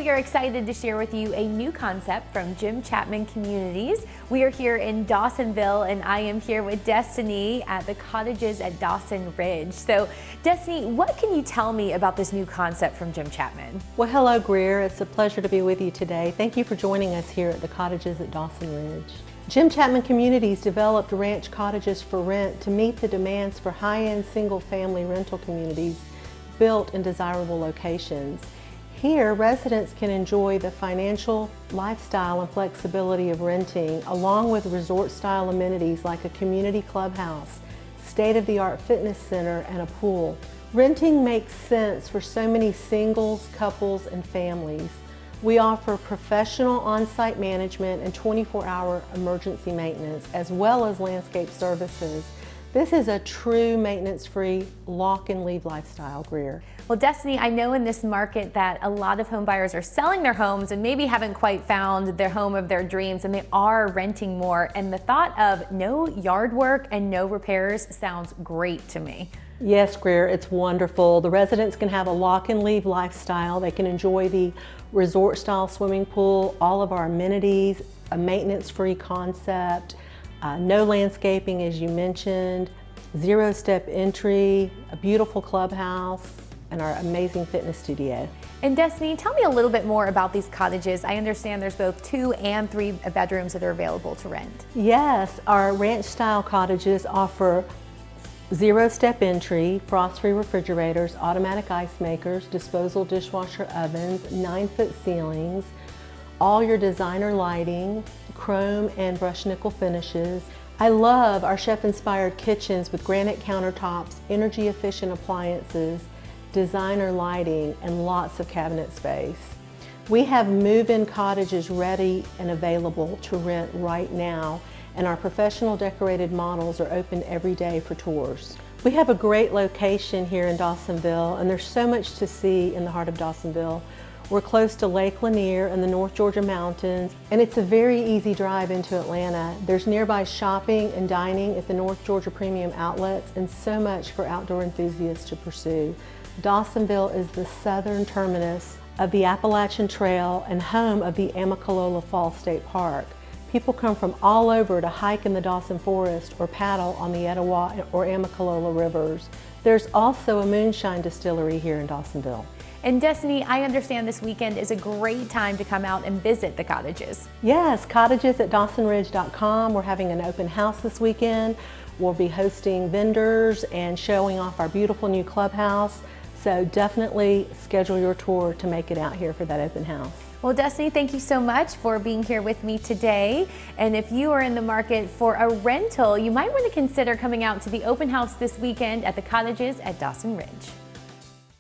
we are excited to share with you a new concept from Jim Chapman Communities. We are here in Dawsonville, and I am here with Destiny at the Cottages at Dawson Ridge. So, Destiny, what can you tell me about this new concept from Jim Chapman? Well, hello, Greer. It's a pleasure to be with you today. Thank you for joining us here at the Cottages at Dawson Ridge. Jim Chapman Communities developed ranch cottages for rent to meet the demands for high-end single-family rental communities built in desirable locations. Here, residents can enjoy the financial, lifestyle, and flexibility of renting, along with resort-style amenities like a community clubhouse, state-of-the-art fitness center, and a pool. Renting makes sense for so many singles, couples, and families. We offer professional on-site management and 24-hour emergency maintenance, as well as landscape services. This is a true maintenance-free, lock-and-leave lifestyle, Greer. Well, Destiny, I know in this market that a lot of home buyers are selling their homes and maybe haven't quite found their home of their dreams, and they are renting more. And the thought of no yard work and no repairs sounds great to me. Yes, Greer, it's wonderful. The residents can have a lock-and-leave lifestyle. They can enjoy the resort-style swimming pool, all of our amenities, a maintenance-free concept, no landscaping, as you mentioned, zero-step entry, a beautiful clubhouse, and our amazing fitness studio. And Destiny, tell me a little bit more about these cottages. I understand there's both 2 and 3 bedrooms that are available to rent. Yes, our ranch-style cottages offer zero-step entry, frost-free refrigerators, automatic ice makers, disposal dishwasher ovens, 9-foot ceilings, all your designer lighting, chrome and brushed nickel finishes. I love our chef-inspired kitchens with granite countertops, energy-efficient appliances, designer lighting, and lots of cabinet space. We have move-in cottages ready and available to rent right now, and our professional decorated models are open every day for tours. We have a great location here in Dawsonville, and there's so much to see in the heart of Dawsonville. We're close to Lake Lanier and the North Georgia mountains, and it's a very easy drive into Atlanta. There's nearby shopping and dining at the North Georgia Premium Outlets, and so much for outdoor enthusiasts to pursue. Dawsonville is the southern terminus of the Appalachian Trail and home of the Amicalola Falls State Park. People come from all over to hike in the Dawson Forest or paddle on the Etowah or Amicalola rivers. There's also a moonshine distillery here in Dawsonville. And Destiny, I understand this weekend is a great time to come out and visit the cottages. Yes, cottages at dawsonridge.com. We're having an open house this weekend. We'll be hosting vendors and showing off our beautiful new clubhouse. So definitely schedule your tour to make it out here for that open house. Well, Destiny, thank you so much for being here with me today. And if you are in the market for a rental, you might want to consider coming out to the open house this weekend at the Cottages at Dawson Ridge.